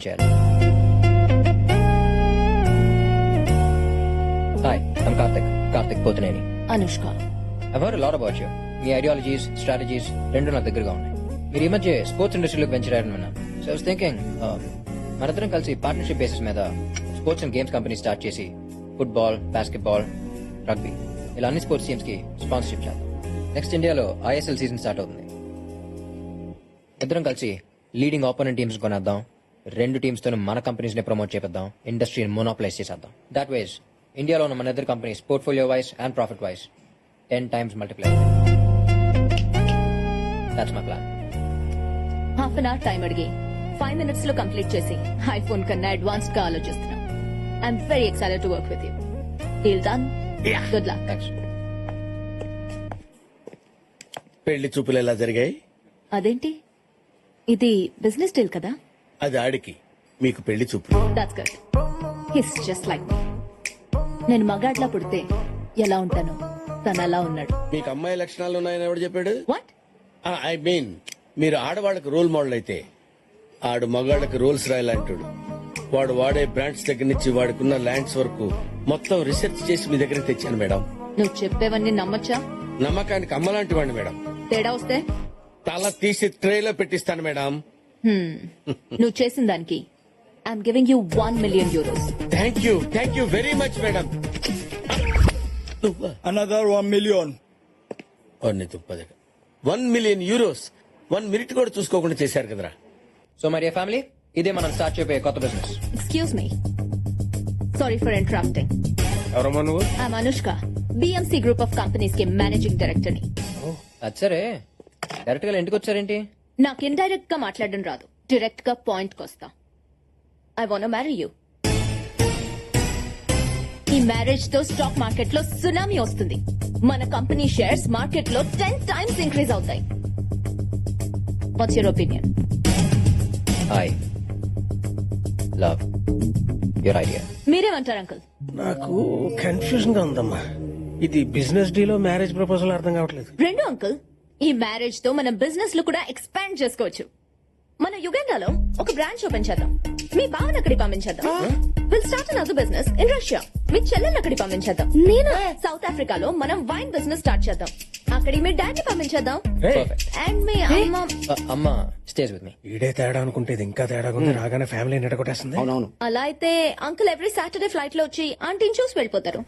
చేయాలి. Hi, I'm Karthik Pothuneni. Anushka. I've heard a lot about you. మీ ideologies, strategies రెండు నాకు దగ్గరగా ఉన్నాయి. మీరు ఈ మధ్య స్పోర్ట్స్ ఇండస్ట్రీలోకి వెంచర్ అయ్యారని విన్నాను. సో ఐ వాస్ థింకింగ్ మనిద్దరం కలిసి పార్ట్నర్షిప్ బేసిస్ మీద sports and games company start చేసి ఫుట్బాల్, బాస్కెట్బాల్, రగ్బీ ఇలా అన్ని స్పోర్ట్స్ టీమ్స్ కి స్పాన్సర్షిప్ చేద్దాం. నెక్స్ట్ ఇండియాలో ఐఎస్ఎల్ సీజన్ స్టార్ట్ అవుతుంది. ఇద్దరం కలిసి లీడింగ్ ఆపోనెంట్ టీమ్స్ కొనేద్దాం. రెండు టీమ్స్ తో మన కంపెనీస్ ని ప్రమోట్ చేద్దాం. ఇండస్ట్రీని మోనోప్లైజ్ చేసేద్దాం. దాట్ వేస్ ఇండియాలో ఉన్న మన ఇద్దరు companies portfolio wise and profit wise 10 times multiply. That's my plan. Half an hour time అడిగి 5 minutes లో కంప్లీట్ చేసి ఐఫోన్ కన్నా అడ్వాన్స్డ్ గా ఆలోచిస్తున్నాం. I'm very excited to work with you. Deal done. Good luck. Thanks. పెళ్లి చూపులు ఎలా జరిగాయి? అదేంటి, ఇది బిజినెస్ డీల్ కదా? అది ఆడికి, మీకు పెళ్లి చూపులు. That's good. He's just like me. నేను మగాడ్లా పుడితే ఎలా ఉంటాను, తను అలా ఉన్నాడు. మీకు అమ్మాయి లక్షణాలు ఉన్నాయని ఎవడు చెప్పాడు? వాట్? ఐ మీన్ మీరు ఆడవాళ్ళకి రోల్ మోడల్ అయితే ఆడు మగాళ్ళకి రోల్స్ రాయాలంటాడు. వాడు వాడే బ్రాండ్స్ దగ్గర నుంచి వాడుకున్న ల్యాండ్స్ వరకు మొత్తం రీసెర్చ్ చేసి మీ దగ్గర తెచ్చాను మేడం. నువ్వు చెప్పేవన్నీ నమ్మచ్చా? నమ్మకానికి అమ్మలాంటి వాడిని మేడం. తేడా వస్తే తల తీసి ట్రేలో పెట్టిస్తాను మేడం. నువ్వు చేసిన దానికి I'm giving you 1 million euros. Thank you very much madam. Another 1 million. 1 million euros 1 minute కూడా చూసుకోకుండా చేశారు కదరా. సో మరి ఫ్యామిలీ, ఇదే మనం స్టార్ట్ చేయబోయే కొత్త business. Excuse me. Sorry for interrupting. ఎవరమ్మా నువ్వు? I'm Anushka. BMC Group of Companies కి మేనేజింగ్ డైరెక్టర్ ని. అది సరే, డైరెక్ట్ గా ఇంటికి వచ్చారేంటి? నాకు ఇండైరెక్ట్ గా మాట్లాడడం రాదు, డైరెక్ట్ గా పాయింట్ కి వస్తా. I want marry you. ఈ మ్యారేజ్ తో స్టాక్ మార్కెట్ లో సునామీ వస్తుంది. మన కంపెనీ షేర్స్ మార్కెట్ లో 10 times ఇంక్రీజ్ అవుతాయి. What's your opinion? Hi, love your idea. మీరేమంటారు అంకుల్? నాకు కన్ఫ్యూజన్ గా ఉందమ్మా. ఇది బిజినెస్ డీలో మ్యారేజ్ ప్రపోజల్ అర్థం కావట్లేదు. రెండు అంకుల్, ఈ మ్యారేజ్ తో మనం బిజినెస్ లో కూడా ఎక్స్పాండ్ చేసుకోవచ్చు. మన యుగండాలో ఒక బ్రాంచ్ ఓపెన్ చేద్దాం. మీ బావని అక్కడికి పంపించేద్దాం. Will start another business in Russia. మీ చెల్లెల్ని అక్కడికి పంపించేద్దాం. నేను సౌత్ ఆఫ్రికాలో మనం వైన్ బిజినెస్ స్టార్ట్ చేద్దాం. అక్కడికి మీ డాడీ పంపించేద్దాం. అండ్ మీ అమ్మ అమ్మ స్టేజ్ విత్ మీ. ఈడే తేడా అనుకుంటే ఇది ఇంకా తేడాగా ఉంది. రాగానే ఫ్యామిలీ నిడగొట్టేస్తుంది. అవునవును. అలా అయితే అంకుల్ ఎవ్రీ సాటర్డే ఫ్లైట్ లో వచ్చి ఆంటీని చూసి వెళ్ళిపోతారు.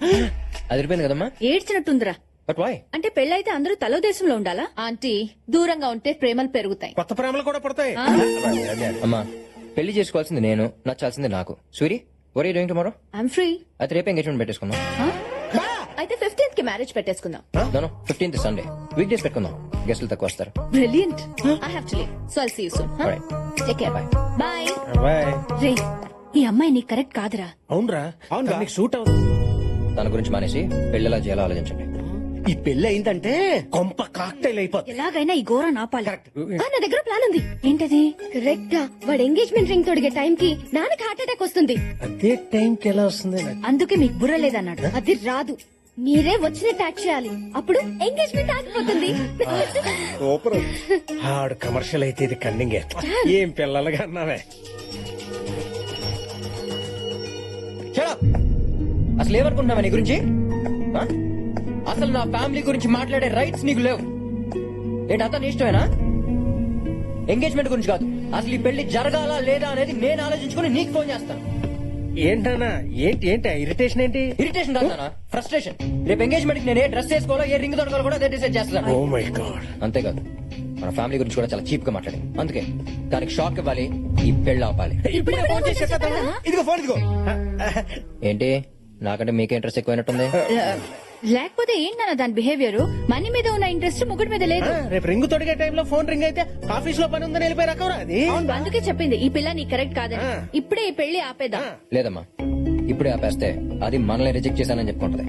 అదిరిపోయింది కదమ్మా. ఏడ్చినట్టుందిరా. But why? అంటే పెళ్ళైతే అందరూ తలో దేశంలో ఉండాలా? ఆంటీ, దూరంగా ఉంటే ప్రేమలు పెరుగుతాయి. కొత్త ప్రేమలు కూడా పడతాయి. అమ్మా, పెళ్లి చేసుకోవాల్సింది నేను, నచ్చాల్సింది నాకు. Suri, what are you doing tomorrow? I'm free. అయితే రేపు ఎంగేజ్మెంట్ పెట్టేసుకుందాం. అయితే 15th కి మ్యారేజ్ పెట్టేసుకుందాం. No, 15th Sunday. Week days పెట్టుకుందాం, గెస్టులు తక్కువ వస్తారు. Brilliant. I have to leave, so I'll see you soon. Alright. Take care. Bye bye. Bye. రే, ఈ అమ్మాయి నీకు కరెక్ట్ కాదురా. అవునరా, అవును, నీకు సూట్ అవుతుంది. తన గురించి మానేసి పెళ్లిలా చేయాలో ఆలోచించండి. ఈ పెళ్లి అయిందంటే కొంప కాక్టైల్ అయిపోతుంది. ఎలాగైనా ఈ ఘోర నాపాలి. నా దగ్గర ప్లాన్ ఉంది. ఏంటది? కరెక్ట్ గా వాడు ఎంగేజ్మెంట్ రింగ్ తొడిగే టైం కి నాన్నకి హార్ట్ అటాక్ వస్తుంది. అదే టైం కి ఎలా వస్తుంది? అందుకే మీకు బుర్ర లేదన్నాడు. అది రాదు, మీరే వచ్చినట్టు యాక్ట్ చేయాలి. అప్పుడు ఎంగేజ్మెంట్ ఆగిపోతుంది. సూపర్. ఆడు కమర్షియల్ అయితే ఇది కన్నింగే. ఏం పిల్లలుగా అన్నావే. అసలు ఏమనుకుంటున్నావా నీ గురించి? ఆ? అసలు నా ఫ్యామిలీ గురించి మాట్లాడే రైట్స్ నీకు లేవు. ఏంటి అతను ఇష్టమేనా? ఎంగేజ్మెంట్ గురించి కాదు, అసలు ఈ పెళ్లి జరగాలా లేదా అనేది నేను ఆలోచించుకుని నీకు ఫోన్ చేస్తాను. ఏంటన్నా? ఏంటి ఇరిటేషన్? ఏంటి ఇరిటేషన్ కాదు, ఫ్రస్ట్రేషన్. రేపు ఎంగేజ్మెంట్ నేను ఏ డ్రెస్ వేసుకోవాలో, ఏ రింగ్ దొరకాలో కూడా అదే డిసైడ్ చేస్తాను. Oh my god. అంతేకాదు, మన ఫ్యామిలీ గురించి కూడా చాలా చీప్ గా మాట్లాడింది. అందుకే దానికి షాక్ ఇవ్వాలి, ఈ పెళ్లి ఆపాలి. ఇదిగో ఫోన్ ఇదిగో. ఏంటి, నాకంటే మీకే ఇంట్రెస్ట్ ఎక్కువైనట్టుంది. లేకపోతే ఏంటన్నా దాని బిహేవియర్? మనీ మీద ఉన్న ఇంట్రెస్ట్ ముగ్గురు మీద లేదు. రేపు రింగ్ తొడిగే టైంలో ఫోన్ రింగ్ అయితే ఆఫీస్ లో పని ఉందని వెళ్ళిపోయి రకవరా అది. అందుకే చెప్పింది ఈ పిల్ల నీ కరెక్ట్ కాదని. ఇప్పుడే ఈ పెళ్లి ఆపేద్దాం. లేదమ్మా, ఇప్పుడే ఆపేస్తే అది మనల్ని రిజెక్ట్ చేశానని చెప్పుకుంటది.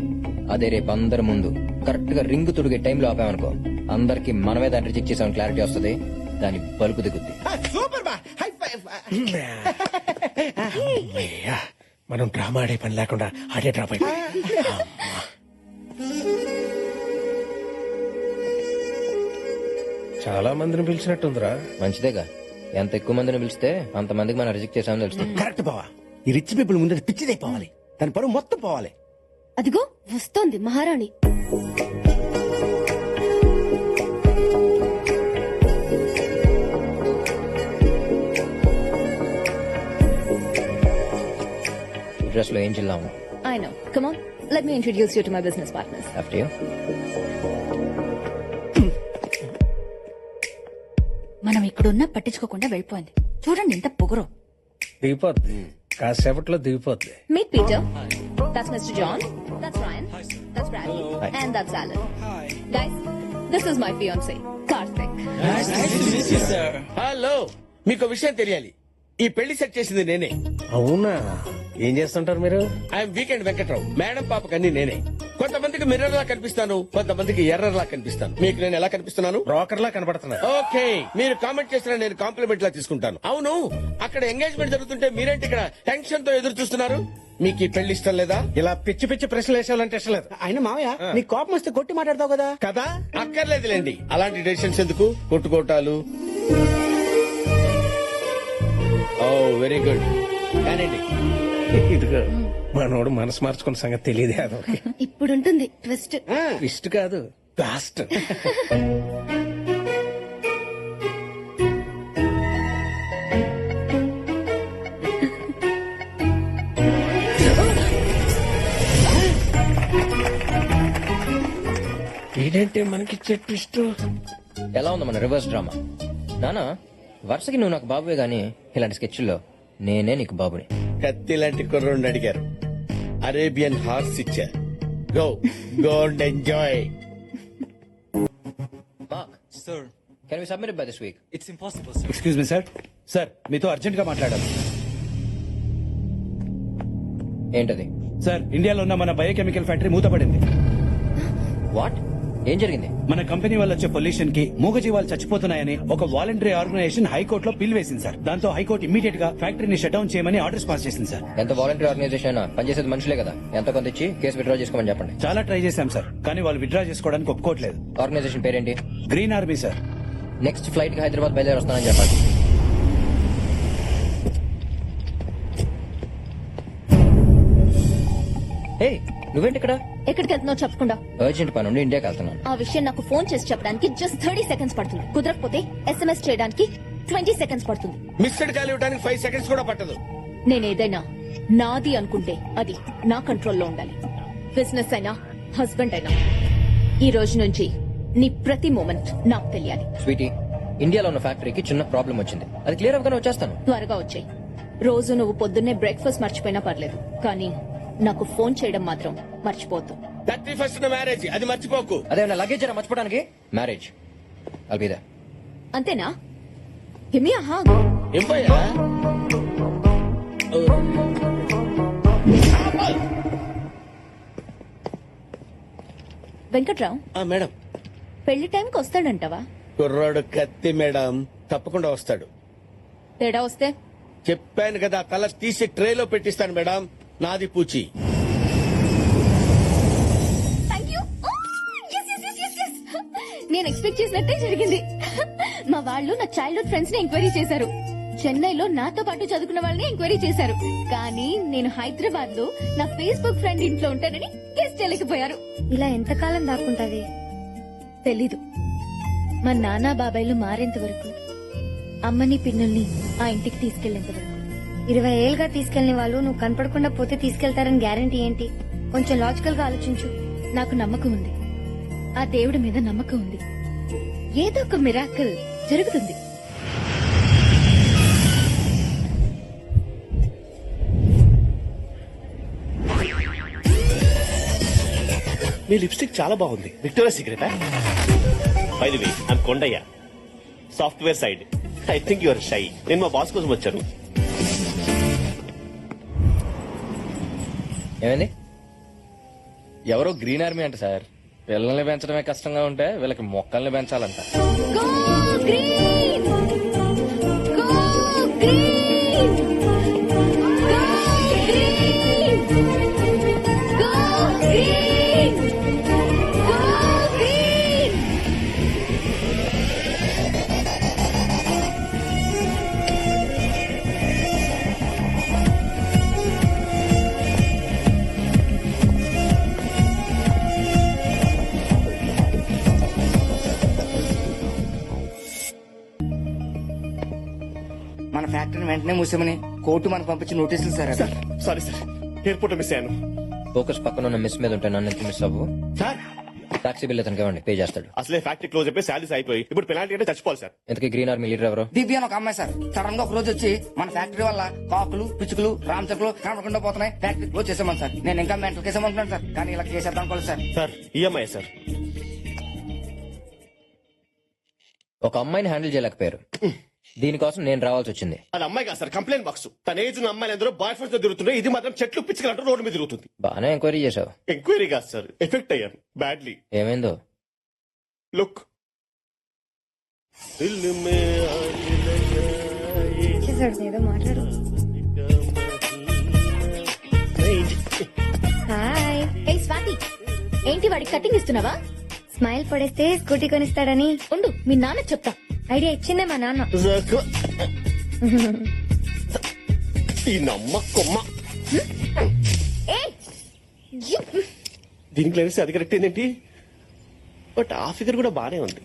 అదే రేపు అందరి ముందు కరెక్ట్ గా రింగ్ తొడిగే టైంలో ఆపామనుకో, అందరికి మనమే దాన్ని రిజెక్ట్ చేసామని క్లారిటీ వస్తుంది. దాని బలుపు దిగుద్ది. సూపర్ బా. High five. మనం డ్రామా ఆడే పని లేకుండా అడే డ్రాప్ అయిపోయి. చాలా మందిని పిలిచినట్టుందిరా. మంచిదేగా, ఎంత ఎక్కువ మందిని పిలిస్తే అంత మందికి మనం రిజెక్ట్ చేసామని తెలుస్తుంది. కరెక్ట్ బావా. ఈ రిచ్ పీపుల్ ముందు పిచ్చిదైపోవాలి, దాని పరువు మొత్తం పోవాలి. అదిగో వస్తోంది మహారాణి. డ్రెస్ లో ఏం చిల్లాము. I know. Come on, let me introduce you to my business partners. After you. మనం ఇక్కడున్నా పట్టించుకోకుండా వెళ్ళిపోయింది. చూడండి ఎంత పొగరు. దిగిపోద్ది, కాసేపట్లో దిగిపోద్ది. Meet Peter. That's Mr. John. That's Ryan. That's Bradley. Hi. And that's Alan. Guys, this is my fiancé, Karthik. Hello, మీకు విషయం తెలియాలి. ఈ పెళ్లి సెట్ చేసింది నేనే. అవునా, ఏం చేస్తుంటారు మీరు? I'm weekend Venkatrao. మేడం పాపకి అన్ని నేనే. కొంతమందికి మిర్రర్ లా కనిపిస్తాను, కొంతమందికి ఎర్రర్ లా కనిపిస్తాను. మీకు నేను ఎలా కనిపిస్తున్నాను? బ్రోకర్ లా కనబడుతున్నా. ఓకే, మీరు కామెంట్ చేసిన నేను కాంప్లిమెంట్ లా తీసుకుంటాను. అవును, అక్కడ ఎంగేజ్మెంట్ జరుగుతుంటే మీరేంటి ఇక్కడ టెన్షన్ తో ఎదురు చూస్తున్నారు? మీకు ఈ పెళ్లి ఇష్టం లేదా? ఇలా పిచ్చి పిచ్చి ప్రశ్నలు వేసేవాలంటే ఇష్టం లేదు. ఆయన మావయ్య, నీ కోపం వస్తే కొట్టి మాట్లాడతావు కదా. కదా, అక్కర్లేదులేండి, అలాంటి డెసిషన్స్ ఎందుకు, కొట్టుకోటాలు. ఓ వెరీ గుడ్, కానండి. ఇదిగో మనోడు మనసు మార్చుకున్న సంగతి తెలియదు. అదొక ఇప్పుడుంటుంది ట్విస్ట్. ఇష్ట కాదు, లాస్ట్. ఏంటంటే మనకి ట్విస్ట్. ఎలా ఉంది మన రివర్స్ డ్రామా? నానా, వరుసకి నువ్వు నాకు బాబువే గానీ ఇలాంటి స్కెచ్ల్లో నేనే నీకు బాబుని. కత్తి లాంటి కుర్రోడిని అడిగారు, అరేబియన్ హార్స్ ఇచ్చారు. Go go and enjoy. Mark, Sir, can we submit by this week? it's impossible, sir. Excuse me sir. Sir మీతో అర్జెంట్ గా మాట్లాడాలి. ఏంటది? సార్, ఇండియాలో ఉన్న మన బయోకెమికల్ ఫ్యాక్టరీ మూతపడింది. వాట్? ఏం జరిగింది? మన కంపెనీ వల్ల వచ్చే పొల్యూషన్ కి మూగజీవాలు చచ్చిపోతున్నాయని ఒక వాలంటరీ ఆర్గనైజేషన్ హైకోర్టులో పిల్ వేసింది సార్. దాంతో హైకోర్టు ఇమీడియట్ గా ఫ్యాక్టరీని షట్ డౌన్ చేయమని ఆర్డర్స్ పాస్ చేసింది సార్. ఎంత వాలంటీర్ ఆర్గనైజేషన్ అయినా పనిచేసేది మనుషులే కదా. ఎంత కొంత ఇచ్చి కేసు విత్డ్రా చేసుకోమని చెప్పండి. చాలా ట్రై చేశాం సార్, కానీ వాళ్ళు విత్డ్రా చేసుకోవడానికి ఒప్పుకోవట్లేదు. ఆర్గనైజేషన్ పేరేంటి? Green army sir. Next flight కి హైదరాబాద్ బయలుదేరి వస్తానని చెప్పండి. హే, నువ్వేంటి ఇక్కడ? ఎక్కడికి వెళ్తున్నావు చెప్పకుండా? అర్జెంట్ పని ఉండి ఇండియాకి వెళ్తున్నాను. ఆ విషయం నాకు ఫోన్ చేసి చెప్పడానికి జస్ట్ 30 seconds పడుతుంది. కుదరకపోతే SMS చేయడానికి 20 seconds పడుతుంది. మిస్డ్ కాల్ ఇవ్వడానికి 5 seconds కూడా పట్టదు. నేనేదైనా నాది అనుకుంటే అది నా కంట్రోల్లో ఉండాలి. బిజినెస్ అయినా హస్బెండ్ అయినా ఈ రోజు నుంచి నీ ప్రతి మూమెంట్ నాకు తెలియాలి. స్వీటీ, ఇండియాలో ఉన్న ఫ్యాక్టరీకి చిన్న ప్రాబ్లం వచ్చింది. అది క్లియర్ అవ్వగానే వచ్చేస్తాను. త్వరగా వచ్చాయి. రోజు నువ్వు పొద్దున్నే బ్రేక్ఫాస్ట్ మర్చిపోయినా పర్లేదు, కానీ నాకు ఫోన్ చేయడం మాత్రం మర్చిపోద్దు. 31st మ్యారేజ్, అది మర్చిపోకు. అదే నా లగేజ్ అయినా మర్చిపోవడానికి. Marriage I'll be there. అంతేనా? Give me a hug. ఏం పోయా? వెంకట్రావు, మేడం, పెళ్లి టైంకి వస్తాడంటావా? కుర్రాడు కత్తి మేడం, తప్పకుండా వస్తాడు. తేడా వస్తే చెప్పాను కదా, తల తీసి ట్రేలో పెట్టిస్తాను మేడం. నాది పూచి. నేను ఎక్స్పెక్ట్ చేసినట్టే జరిగింది. మా వాళ్ళు నా చైల్డ్హుడ్ ఫ్రెండ్స్ ని ఎంక్వైరీ చేశారు. చెన్నైలో నాతో పాటు చదువుకున్న వాళ్ళని ఎంక్వైరీ చేశారు. కానీ నేను హైదరాబాద్ లో నా ఫేస్బుక్ ఫ్రెండ్ ఇంట్లో ఉంటానని గెస్ట్ చేయలేకపోయారు. ఇలా ఎంతకాలం దాక్కుంటాది తెలీదు. మా నాన్న బాబాయ్లు మారేంత వరకు, అమ్మని పిన్నుల్ని ఆ ఇంటికి తీసుకెళ్లేంత వరకు. 20 ఏళ్ళుగా తీసుకెళ్లిన వాళ్ళు నువ్వు కనపడకుండా పోతే తీసుకెళ్తారని గ్యారంటీ ఏంటి? కొంచెం లాజికల్ గా ఆలోచించు. నాకు నమ్మకం ఉంది, ఆ దేవుడి మీద నమ్మకం ఉంది. ఏదో ఒక మిరాకిల్ జరుగుతుంది. మీ లిప్స్టిక్ చాలా బాగుంది. విక్టోరియా సీక్రెటా? By the way, I'm Kondayya, software side. I think your shy. నేను మా బాస్ కోసం వచ్చాను. ఏమైంది? ఎవరో గ్రీన్ ఆర్మీ అంట సార్. పిల్లల్ని పెంచడమే కష్టంగా ఉంటే వీళ్ళకి మొక్కల్ని పెంచాలంట. Go green! Go green! Go green! Go green! Go green! వెంటనే మూసామని కోర్టు మనకు పంపించి నోటీసులు సార్ అవి. సారీ సార్, ఎయిర్పోర్ట్ మిస్ అయ్యాను. ఫోకస్ పక్కన ఉన్న మిస్ మీద ఉంటే నన్ను ఎంత మిస్ అవ్వు. సార్ టాక్సీ బిల్ అతనికి ఇవ్వండి, పే చేస్తాడు. అసలే ఫ్యాక్టరీ క్లోజ్ అయిపోయి శాలరీస్ అయిపోయి ఇప్పుడు పెనాల్టీ అంటే చచ్చిపోవాలి సార్. ఇంతకీ గ్రీన్ ఆర్మీ లీడర్ ఎవరు? దివ్య అని ఒక అమ్మాయి సార్. సడన్ గా ఒక రోజు వచ్చి మన ఫ్యాక్టరీ వల్ల కాకులు పిచ్చుకలు రామచకులు కనపడకుండా పోతున్నాయి, ఫ్యాక్టరీ క్లోజ్ చేసామని సార్. నేను ఇంకా మెంటల్ కేసామనుకున్నాను సార్, కానీ ఇలా చేసేద్దాం అనుకోలేదు సార్. Sir EMI sir. ఒక అమ్మాయిని హ్యాండిల్ చేయలేకపోయారు, దీనికోసం నేను రావాల్సి వచ్చింది. అది అమ్మాయి కాదు సార్, కంప్లైంట్ బాక్స్. తన ఏజ్ ఉన్న అమ్మాయిలు అందరూ బాయ్ ఫ్రెండ్స్ తో తిరుగుతున్నాయి, ఇది మాత్రం చెట్లు పిచ్చుకలంటూ రోడ్డు మీద తిరుగుతుంది. బాగానే ఎంక్వైరీ చేశావు. ఎంక్వైరీ కాదు సార్, ఎఫెక్ట్ అయ్యాను బ్యాడ్లీ. ఏమైందో? లుక్ చేశాడు ఏదో మాట్లాడు. హాయ్. ఏ స్వాతి, ఏంటి వాడికి కటింగ్ ఇస్తున్నావా? స్మైల్ పడేస్తే స్కూటీ కొనిస్తాడని ఉండు, మీ నాన్న చెప్తా. ఐడియా ఇచ్చిందే మా నాన్న. ఈ నమ్మ కొమ్మ. ఏయ్, దీనికి లేస్తే అది కరెక్ట్ ఏంటి, బట్ ఆ ఫిగర్ కూడా బానే ఉంది.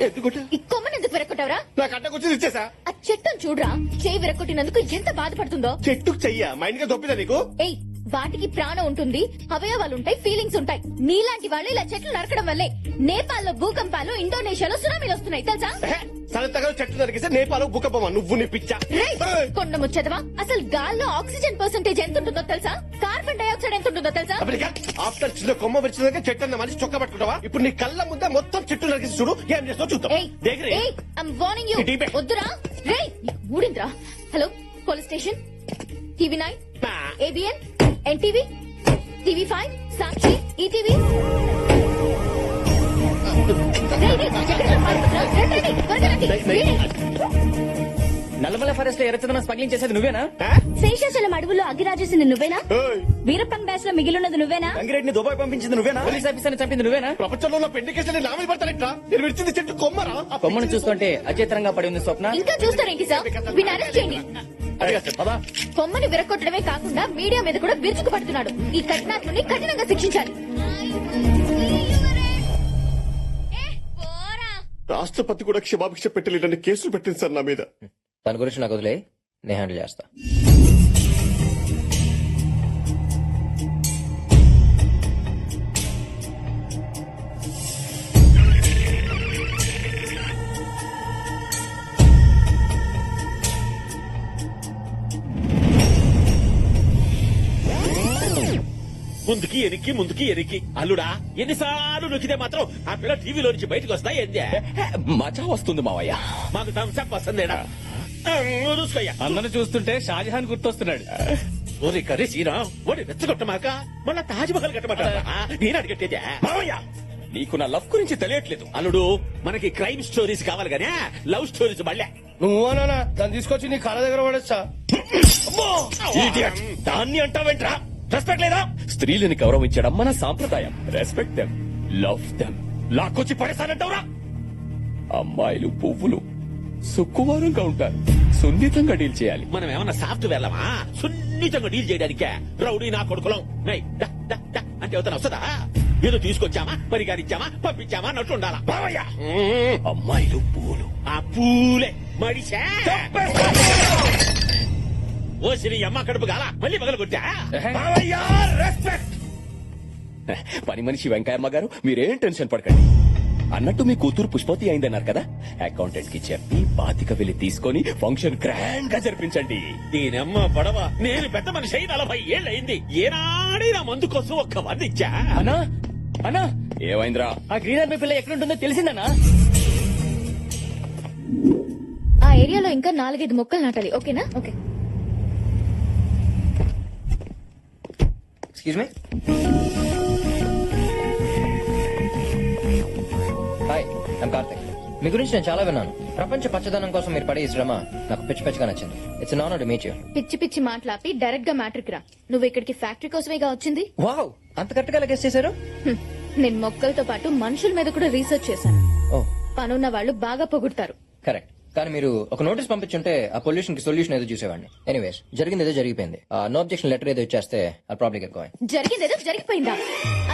ఎందుకుంటా ఈ కొమ్మని ఎందుకు విరక్కొట్టావురా? నాకు అడ్డకొచ్చింది ఇచ్చేసా. ఆ చెట్టును చూడరా, చేయి విరక్కొట్టినందుకు ఎంత బాధపడుతుందో. చెట్టుకు చెయ్యా మైండ్ గా దొప్పిదా నీకు? ఏయ్, వాటికి ప్రాణం ఉంటుంది, అవయవాలు ఉంటాయి, ఫీలింగ్స్ ఉంటాయి. నీలాంటి వాళ్ళు ఇలా చెట్లు నరకడం వల్లే నేపాల్లో భూకంపాలు, ఇండోనేషియాలో సునామీలు వస్తున్నాయి తెలుసా? సరతగా చెట్లు నరికిస్తే నేపాలు భూకంపమా? నువ్వు నీ పిచ్చా. రేయ్, కొండ ముచ్చదవా, అసలు గాల్లో ఆక్సిజన్ పర్సెంటేజ్ ఎంత ఉంటుందో తెలుసా? కార్బన్ డైఆక్సైడ్ ఎంత ఉంటుందో తెలుసా? ఆఫ్టర్ చిన్న కొమ్మ విరిచినాక చెట్టు అన్న మనిషి చొక్క పట్టుకుంటావా? ఇప్పుడు నీ కళ్ళ ముందే మొత్తం చెట్టు నరికిసి చూడు, ఏం చేస్తావు చూద్దాం. ఏయ్, దగ్గరే. ఏయ్, I'm warning you. డీపే. వద్దురా. రేయ్, నీకు మూడింద్రా. Hello, police station, TV9, ABN, NTV, TV5, Sakshi, ETV. Nallamala forest లో ఎర్రచందనం స్మగ్లింగ్ చేసేది నువ్వేనా? శేషాచలం అడవుల్లో అగ్గి రాజేసింది నువ్వేనా? ఏయ్, వీరప్పన్ బ్యాచ్ లో మిగిలిన్నది నువ్వేనా? గంగిరెడ్డిని దుబాయ్ పంపించింది నువ్వేనా? పోలీస్ ఆఫీసర్ చంపింది నువ్వేనా? ప్రపంచంలో ఉన్న పెండి కేసులు నా మీద పడతానిట్రా? నేను విడిచింది చెట్టు కొమ్మరా? కొమ్మను చూస్తుంటే అచేతనంగా పడి ఉంది స్వప్న. ఇంకా చూస్తారేంటి సార్? వీడిని అరెస్ట్ చేయండి. అదిగా సార్, పదా. కొమ్మని విరగొట్టడమే కాకుండా మీడియా మీద కూడా విరుచుకు పడుతున్నాడు. ఈ కఠినాత్ముని కఠినంగా శిక్షించాలి. రాష్ట్రపతి కూడా క్షమాభిక్ష పెట్టలేదని కేసులు పెట్టింది సార్ నా మీద. దాని గురించి నాకు వదిలే, నేను హ్యాండిల్ చేస్తా. ముందుకి ఎనికి ముందుకి ఎనికి అల్లుడా, ఎన్నిసార్లు నొక్కితే మాత్రం ఆ పిల్ల టీవీలో నుంచి బయటకు వస్తాయి. ఏందే మజా వస్తుంది మావయ్య. మాకు థమ్స్అప్ వస్తుందేడా? చూసుకోయ్యా. అందరూ చూస్తుంటే షాజహాన్ గుర్తొస్తున్నాడు. ఓరి కర్రీ సీనా, ఓడి రెచ్చగొట్టమాక మళ్ళా తాజ్ మహల్ కట్టమంటారా? నేను అడిగట్టేదే మావయ్య. నీకు నా లవ్ గురించి తెలియట్లేదు. అల్లుడు, మనకి క్రైమ్ స్టోరీస్ కావాలి గానీ లవ్ స్టోరీస్ మళ్ళా. నువ్వు అనా దాన్ని తీసుకొచ్చి నీ కాళ్ళ దగ్గర పడేస్తా. Idiot. దాన్ని అంటావేంట్రా? రెస్పెక్ట్ లేదా? స్త్రీలని గౌరవించడం మన సాంప్రదాయం. Respect them, love them. లాక్కొచ్చి పడేసానంటావురా? అమ్మాయిలు పువ్వులు సుక్కువారంగా ఉంటారు, సున్నితంగా డీల్ చేయాలి. మనం ఏమన్నా సాఫ్ట్ వెళ్ళమా సున్నితంగా డీల్ చేయడానికే? రౌడీ నా కొడుకులం నై డా, డా, డా అంటే అవుతాను వస్తుందా? ఏదో తీసుకొచ్చామా, పరిగారిచ్చామా, పంపించామా అన్నట్టు ఉండాలా బావయ్య. అమ్మాయిలు పువ్వులు. ఆ పూలే మడిసా ఓ సిరి అమ్మ కడుపు గాల మళ్ళీ పగల కొట్టా. పని మనిషి వెంకయ్యమ్మ గారు, మీరేం టెన్షన్ పడకండి. అన్నట్టు మీ కూతురు పుష్పతి అయిందన్నారు కదా, అకౌంటెంట్ కి చెప్పి 25,000 తీసుకొని ఫంక్షన్ గ్రాండ్ గా జరిపించండి. దీనమ్మ పడవ, నేను పెద్ద మనిషి 40 ఏళ్ళు అయింది. ఏనాడే నా మందు కోసం ఒక్క వందిచ్చా. అన్నా అన్నా, ఏమైందిరా? ఆ గ్రీన్ ఆర్మీ పిల్ల ఎక్కడుంటుందో తెలిసిందన్నా? ఆ ఏరియాలో ఇంకా 4-5 మొక్కలు నాటాలి. ఓకేనా? Okay. Excuse me. Hi, I'm Karthik. మీ గురించి నేను చాలా విన్నాను. ప్రపంచ పచ్చదనం కోసం మీరు పడే ఈ శ్రమ నాకు పిచ్చి పిచ్చిగా నచ్చింది. It's an honour to meet you. పిచ్చి పిచ్చి మాట్లాపి డైరెక్ట్ గా మ్యాట్రిక్ రా. నువ్వు ఇక్కడికి ఫ్యాక్టరీ కోసమేగా వచ్చింది? వావ్, అంత కరెక్ట్ గా లెక్కేస్ చేశారు. నేను మొక్కలతో పాటు మనుషుల మీద కూడా రీసెర్చ్ చేశాను. ఓ, పనున్న వాళ్ళు బాగా పొగుడతారు. కరెక్ట్. కానీ మీరు ఒక నోటీస్ పంపించుంటే ఆ పొల్యూషన్ కి సొల్యూషన్ ఏదో చూసేవాడిని. ఎనీవేస్ జరిగింది ఏదో జరిగిపోయింది. నో అబ్జెక్షన్ లెటర్ ఏదో ఇచ్చేస్తే ఆ ప్రాబ్లం ఎక్కువ. జరిగిందేదో జరిగిపోయిందా?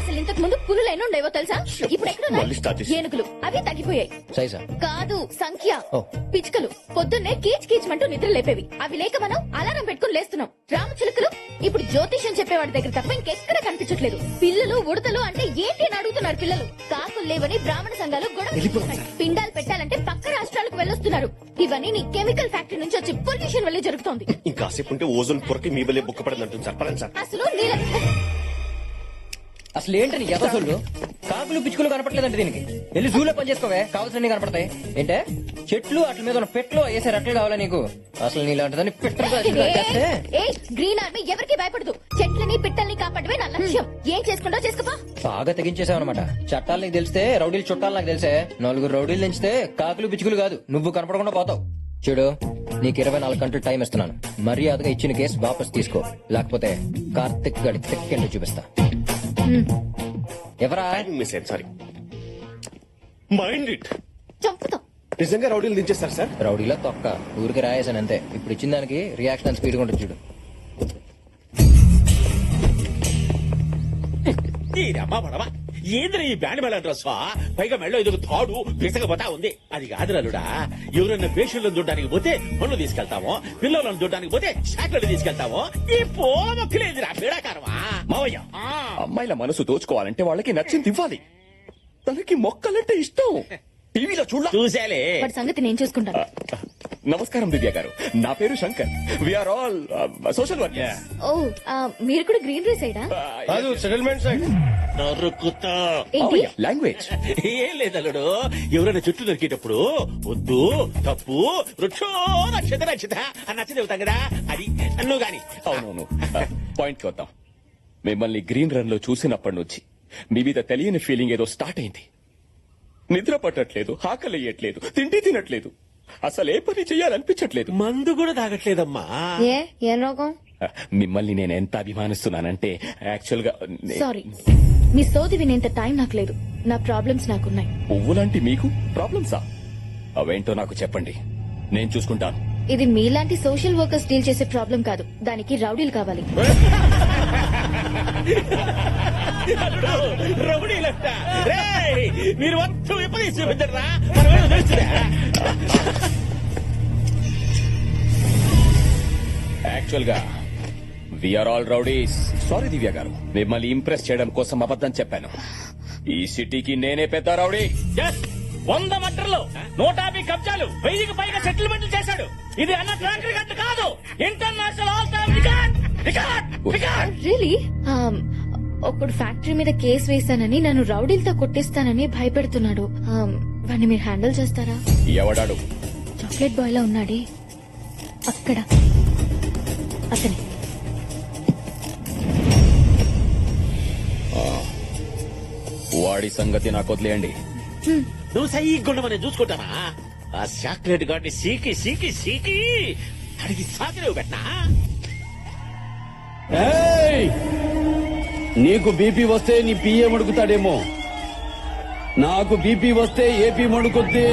అసలు ఇంతకు ముందు పులులు ఎన్ని ఉండేవో తెలుసా? ఇప్పుడు మళ్ళీ start ఎక్కడ చేసి. ఏనుగులు అవి తగ్గిపోయాయి. సైజా? కాదు సంఖ్య. ఓ. పిచ్చుకలు పొద్దున్నే కీచ్ కీచ్మంటూ నిద్ర లేపేవి. అవి లేక మనం అలారం పెట్టుకుని లేస్తున్నాం. రామచిలుకలు ఇప్పుడు జ్యోతిష్యం చెప్పేవాడి దగ్గర తప్ప ఇంకెక్కడ కనిపించట్లేదు. పిల్లలు ఉడతలు అంటే ఏంటి అని అడుగుతున్నారు పిల్లలు. కాకులు లేవని బ్రాహ్మణ సంఘాలు గొడవ చేస్తున్నాయి. పిండాలు పెట్టాలంటే పక్క రాష్ట్రాలకు వెళ్ళొస్తున్నారు. ఇవన్నీ నీ కెమికల్ ఫ్యాక్టరీ నుంచి వచ్చి పొల్యూషన్ వల్లే జరుగుతోంది. ఇంకాసేపు ఉంటే ఓజోన్ పొరకి మీ వల్లే బుక్క పడిందంటుంది సార్. పడండి సార్. అసలు నీళ్ళ అసలు ఏంటని ఎదసోళ్ళు? కాకులు పిచ్చుకలు కనపడలేదంటే దీనికి వెళ్ళి జూలో పని చేసుకోవే, కావాల్సినవి కనపడతాయి. ఏంటే చెట్లు అట్ల మీద ఉన్న పెట్లు వేసే రట్లు కావాలా నీకు? అసలు నీలాంటిదని పెట్టలు చేస్తే గ్రీన్ ఆర్మీ ఎవరికి భయపడదు. చెట్లని పిట్టల్ని కాపాడమే నా లక్ష్యం. ఏం చేసుకుంటో చేసుకోపా. బాగా తెగించేసావన్నమాట. చట్టాలు నీకు తెలిస్తే రౌడీలు చుట్టాలు నాకు తెలిసే. 4 రౌడీలు తెంచితే కాకులు పిచ్చుకలు కాదు నువ్వు కనపడకుండా పోతావు. చూడు, నీకు 24 గంటలు టైం ఇస్తున్నాను. మర్యాదగా ఇచ్చిన కేసు వాపస్ తీసుకో, లేకపోతే కార్తిక్ గడి తెక్కెండు చూపిస్తా. ఎవరా? మిస్ అయ్యాను, సారీ. Mind it. చంపుతాం. నిజంగా రౌడీలు దించేస్తారు సార్? రౌడీలో తొక్క ఊరికి రాయేసాను అంతే. ఇప్పుడు ఇచ్చిన దానికి రియాక్షన్ స్పీడ్ ఉంటుంది చూడు. అమ్మా పడవా ఏంద్రా ఈ బ్యాండ్ మేళ డ్రెస్ పైగా మెళ్ళో ఎదుగు తాడు పిసకపోతా ఉంది. అది కాదురాలుడా, ఎవరైనా పేషెంట్లను చూడడానికి పోతే పళ్ళు తీసుకెళ్తామో, పిల్లలను చూడడానికి పోతే షాట్లను తీసుకెళ్తామో. ఈ పోమొక్కలేదురా పీడాకారమా మావయ్య. అమ్మాయిల మనసు దోచుకోవాలంటే వాళ్ళకి నచ్చింది ఇవ్వాలి. తనకి మొక్కలంటే ఇష్టం. టీవీలో చూసేలే. వాడి సంగతి నేను చూసుకుంటాను. నమస్కారం దివ్య గారు, నా పేరు Shankar. We are all social worker. ఓ మీరు కూడా గ్రీన్ రీ సైడా? Settlement side. నరుకుతా. ఏంటి? లాంగ్వేజ్ ఏం లేదల్లుడు, ఎవరైనా చుట్టూ దొరికేటప్పుడు వద్దు తప్పు వృక్షో నక్షత నక్షత అని నచ్చ చెబుతాం కదా, అది నువ్వు గాని. అవునవును. పాయింట్ కి వద్దాం. మిమ్మల్ని గ్రీన్ రన్ లో చూసినప్పటి నుంచి మీ మీద తెలియని ఫీలింగ్ ఏదో స్టార్ట్ అయింది. నిద్ర పట్టట్లేదు, ఆకలియట్లేదు, తిండి తినట్లేదు, అసలు ఏ పని చెయ్యాలనిపించట్లేదు. మందు కూడా తాగట్లేదమ్మా. ఏం రోగం? మిమ్మల్ని నేను ఎంత అభిమానిస్తున్నానంటే యాక్చువల్ గా సారీ, మీ సోది వినేంత టైం నాకు లేదు. నా ప్రాబ్లమ్స్ నాకున్నాయి. పువ్వు లాంటి మీకు ప్రాబ్లమ్సా? అవేంటో నాకు చెప్పండి, నేను చూసుకుంటాను. ఇది మీలాంటి సోషల్ వర్కర్స్ డీల్ చేసే ప్రాబ్లం కాదు. దానికి రౌడీలు కావాలి. రౌడీలంట. రేయ్, మీరు మొత్తం విపరీత చూపించరా, మనమేమో తెలుస్తుందా? యాక్చువల్ గా వీఆర్ ఆల్ రౌడీస్. సారీ దివ్య గారు, మిమ్మల్ని ఇంప్రెస్ చేయడం కోసం అబద్ధం చెప్పాను. ఈ సిటీకి నేనే పెద్ద రౌడీ. 100 మటర్లు, 150 కబ్జాలు, 1000కి పైగా సెటిల్మెంట్లు చేశాడు. ఇది అన్న ట్రాక్ రికార్డ్ కాదు, international all time record. Really? ఒకడు ఫ్యాక్టరీ మీద కేసు వేశానని నన్ను రౌడీలతో కొట్టిస్తానని భయపెడుతున్నాడు. వాడిని మీరు హ్యాండిల్ చేస్తారా? ఎవడాడు? చాక్లెట్ బాయ్ లా ఉన్నాడే అక్కడ, అతనే. వాడి సంగతి నాకు వదిలేయండి. నువ్వు సైగుండ మనం చూసుకుంటామా? ఆ చాక్లెట్ గాడిని సీకి సీకి సీకి అడిగి సాకిలేవు పెట్టనా? నీకు బీపీ వస్తే నీ పిఏ మడుకుతాడేమో, నాకు బీపీ వస్తే ఏపీ మడుకుద్ది.